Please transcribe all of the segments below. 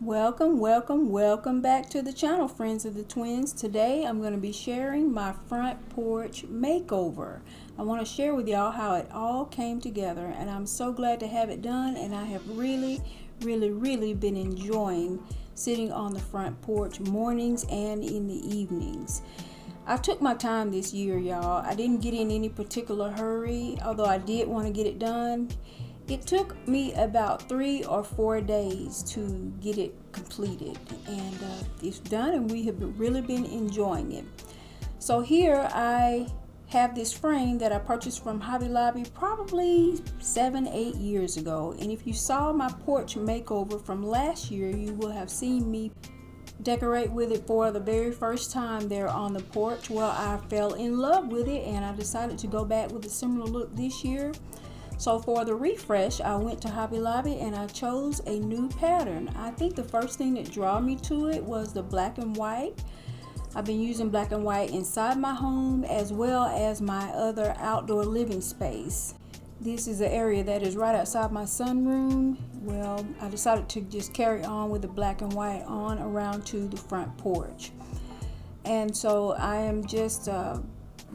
Welcome back to the channel, friends of the twins. Today I'm going to be sharing my front porch makeover. I want to share with y'all how it all came together, and I'm so glad to have it done, and I have really been enjoying sitting on the front porch mornings and in the evenings. I took my time this year, y'all. I didn't get in any particular hurry, although I did want to get it done. It took me about 3 or 4 days to get it completed, and it's done, and we have really been enjoying it. So here I have this frame that I purchased from Hobby Lobby probably 7-8 years ago, and if you saw my porch makeover from last year, you will have seen me decorate with it for the very first time there on the porch. Well, I fell in love with it, and I decided to go back with a similar look this year. So for the refresh, I went to Hobby Lobby and I chose a new pattern. I think the first thing that drew me to it was the black and white. I've been using black and white inside my home as well as my other outdoor living space. This is the area that is right outside my sunroom. Well, I decided to just carry on with the black and white on around to the front porch. And so I am just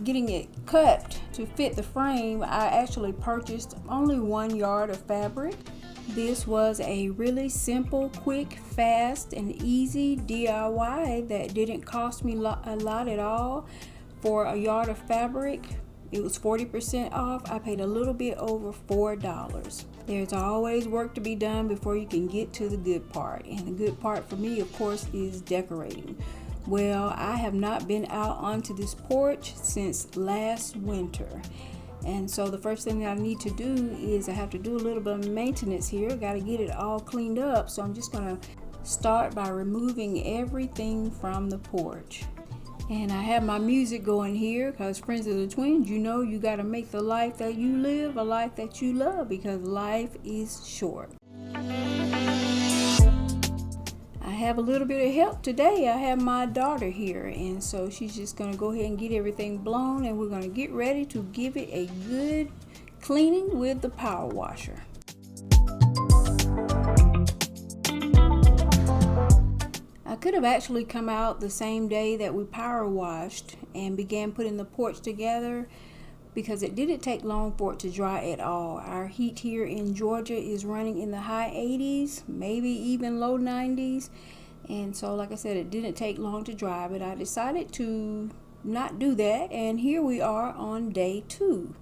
getting it cut to fit the frame. I actually purchased only 1 yard of fabric. This was a really simple, quick, fast, and easy DIY that didn't cost me a lot at all. For a yard of fabric, it was 40% off. I paid a little bit over $4. There's always work to be done before you can get to the good part, and the good part for me, of course, is decorating. Well, I have not been out onto this porch since last winter. And so the first thing I need to do is I have to do a little bit of maintenance here. Got to get it all cleaned up. So I'm just going to start by removing everything from the porch. And I have my music going here because, friends of the twins, you know you got to make the life that you live a life that you love, because life is short. I have a little bit of help today. I have my daughter here, and so she's just going to go ahead and get everything blown, and we're going to get ready to give it a good cleaning with the power washer. I could have actually come out the same day that we power washed and began putting the porch together, because it didn't take long for it to dry at all. Our heat here in Georgia is running in the high 80s, maybe even low 90s. And so, like I said, it didn't take long to dry, but I decided to not do that. And here we are on day 2.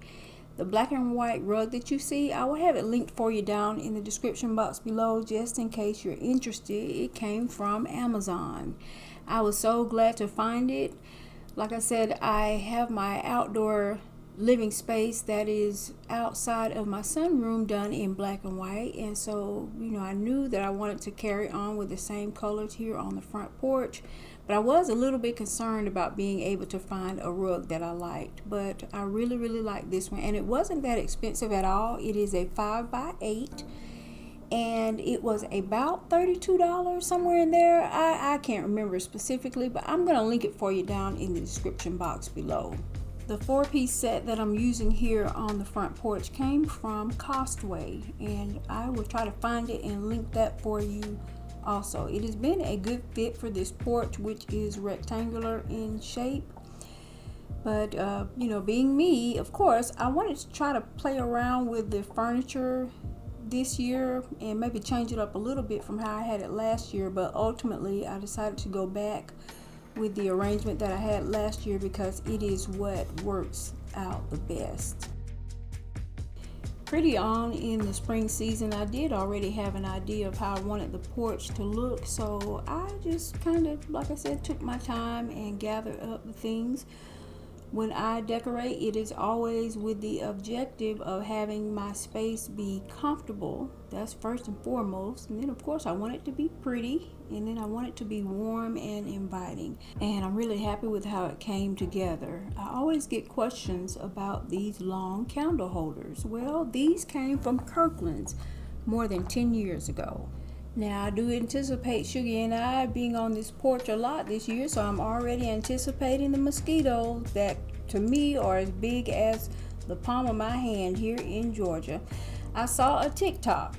The black and white rug that you see, I will have it linked for you down in the description box below, just in case you're interested. It came from Amazon. I was so glad to find it. Like I said, I have my outdoor living space that is outside of my sunroom done in black and white, and so I knew that I wanted to carry on with the same colors here on the front porch, but I was a little bit concerned about being able to find a rug that I liked. But I really like this one, and it wasn't that expensive at all. It is a 5x8, and it was about $32, somewhere in there. I can't remember specifically, but I'm gonna link it for you down in the description box below. The 4-piece set that I'm using here on the front porch came from Costway, and I will try to find it and link that for you also. It has been a good fit for this porch, which is rectangular in shape. But being me, of course, I wanted to try to play around with the furniture this year and maybe change it up a little bit from how I had it last year. But ultimately, I decided to go back with the arrangement that I had last year, because it is what works out the best. Pretty on in the spring season, I did already have an idea of how I wanted the porch to look, so I just kind of, like I said, took my time and gathered up the things. When I decorate, it is always with the objective of having my space be comfortable. That's first and foremost. And then, of course, I want it to be pretty. And then I want it to be warm and inviting. And I'm really happy with how it came together. I always get questions about these long candle holders. Well, these came from Kirkland's more than 10 years ago. Now, I do anticipate Sugar and I being on this porch a lot this year, so I'm already anticipating the mosquitoes that, to me, are as big as the palm of my hand here in Georgia. I saw a TikTok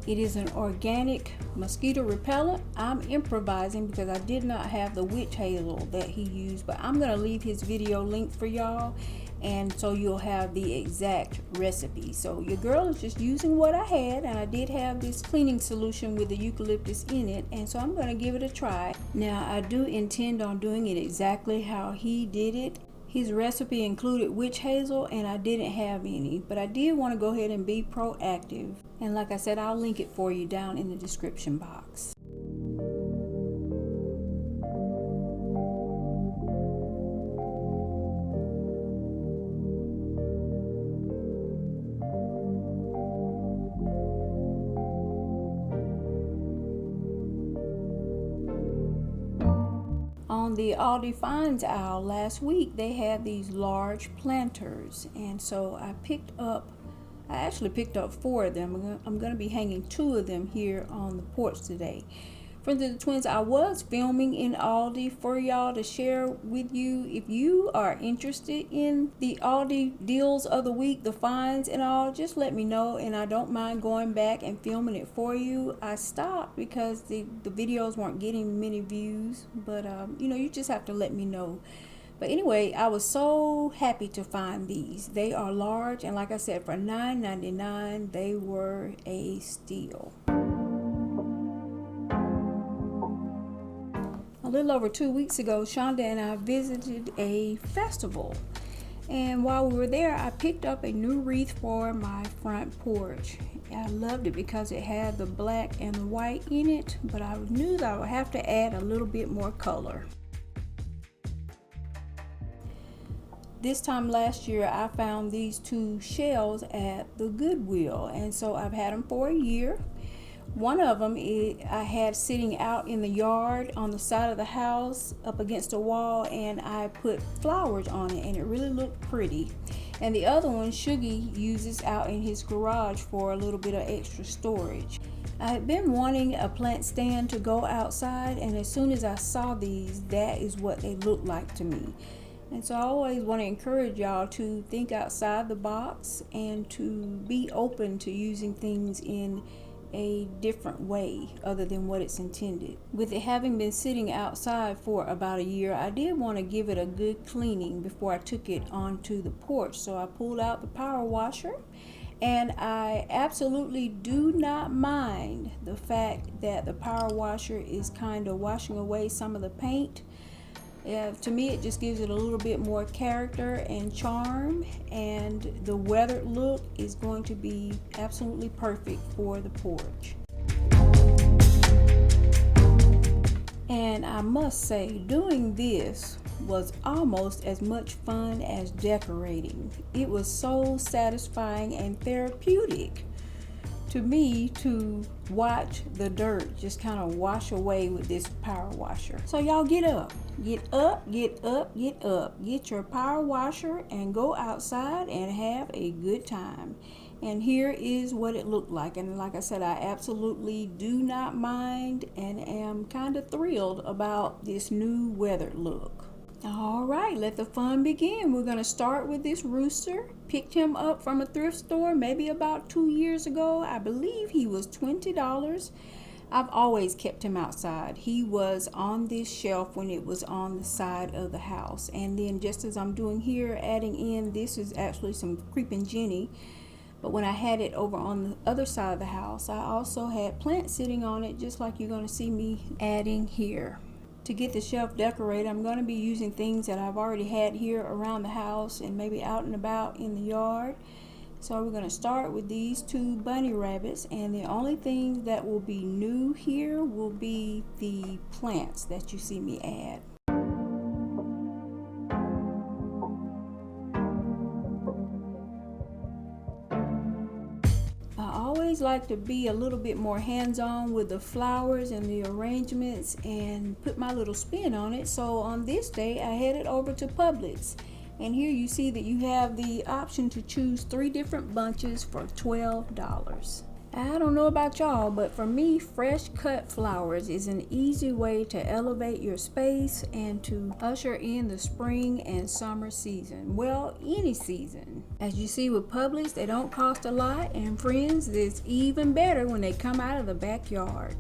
It is an organic mosquito repellent. I'm improvising because I did not have the witch hazel that he used, but I'm going to leave his video link for y'all, and so you'll have the exact recipe. So your girl is just using what I had, and I did have this cleaning solution with the eucalyptus in it, and so I'm going to give it a try. Now I do intend on doing it exactly how he did it. His recipe included witch hazel, and I didn't have any, but I did want to go ahead and be proactive. And like I said, I'll link it for you down in the description box. On the Aldi Finds aisle last week, they had these large planters, and so I actually picked up 4 of them. I'm going to be hanging 2 of them here on the porch today. Friends of the Twins, I was filming in Aldi for y'all to share with you. If you are interested in the Aldi deals of the week, the finds and all, just let me know, and I don't mind going back and filming it for you. I stopped because the videos weren't getting many views, but you just have to let me know. But anyway, I was so happy to find these. They are large, and like I said, for $9.99 they were a steal. A little over 2 weeks ago, Shonda and I visited a festival, and while we were there, I picked up a new wreath for my front porch. I loved it because it had the black and the white in it, but I knew that I would have to add a little bit more color. This time last year, I found these 2 shells at the Goodwill, and so I've had them for a year. One of them I had sitting out in the yard on the side of the house up against a wall, and I put flowers on it, and it really looked pretty. And the other one Shuggy uses out in his garage for a little bit of extra storage. I had been wanting a plant stand to go outside, and as soon as I saw these, that is what they looked like to me. And so I always want to encourage y'all to think outside the box and to be open to using things in a different way other than what it's intended. With it having been sitting outside for about a year, I did want to give it a good cleaning before I took it onto the porch. So I pulled out the power washer, and I absolutely do not mind the fact that the power washer is kind of washing away some of the paint. To me, it just gives it a little bit more character and charm, and the weathered look is going to be absolutely perfect for the porch. And I must say, doing this was almost as much fun as decorating. It was so satisfying and therapeutic to me to watch the dirt just kind of wash away with this power washer. So y'all get up, get up, get up, get up. Get your power washer and go outside and have a good time. And here is what it looked like. And like I said, I absolutely do not mind and am kind of thrilled about this new weathered look. All right, let the fun begin. We're going to start with this rooster. Picked him up from a thrift store maybe about 2 years ago. I believe he was $20. I've always kept him outside. He was on this shelf when it was on the side of the house. And then just as I'm doing here, adding in, this is actually some creeping Jenny. But when I had it over on the other side of the house, I also had plants sitting on it, just like you're going to see me adding here. To get the shelf decorated, I'm going to be using things that I've already had here around the house and maybe out and about in the yard. So we're going to start with these 2 bunny rabbits, and the only thing that will be new here will be the plants that you see me add. I always like to be a little bit more hands-on with the flowers and the arrangements and put my little spin on it. So on this day, I headed over to Publix, and here you see that you have the option to choose 3 different bunches for $12. I don't know about y'all, but for me, fresh cut flowers is an easy way to elevate your space and to usher in the spring and summer season. Well, any season. As you see with Publix, they don't cost a lot, and friends, it's even better when they come out of the backyard.